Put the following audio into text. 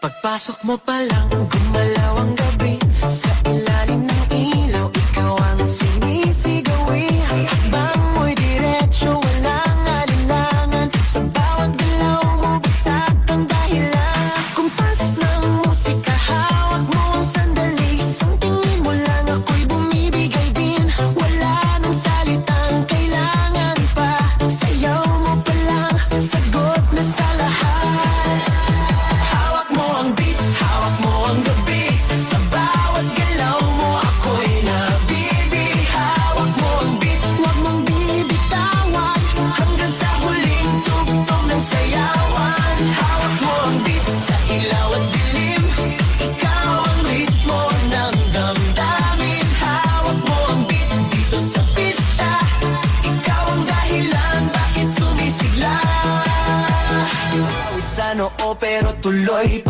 Pagpasok mo pa lang, gumalaw ang gabi. Sa ilalim ng ilaw, ikaw ang sinisigawi. Hakbang mo'y diretsyo, walang alinlangan. Sa bawat galaw mo, bagsak ang dahilan. Sa kumpas ng musika, hawak mo ang sandali. Isang tingin mo lang, ako'y bumibigay din. Wala nang salitang kailangan pa. Sayaw mo pa lang, sagot na sa lahat. Hawak mo ang beat, hawak mo ang gabi. Sa bawat galaw mo, ako'y nabibi. Hawak mo ang beat, huwag mong bibitawan. Hanggang sa huling tugtog ng sayawan. Hawak mo ang beat, sa ilaw at dilim. Ikaw ang ritmo ng damdamin. Hawak mo ang beat, dito sa pista. Ikaw ang dahilan, bakit sumisigla. Sa noo pero tuloy pa.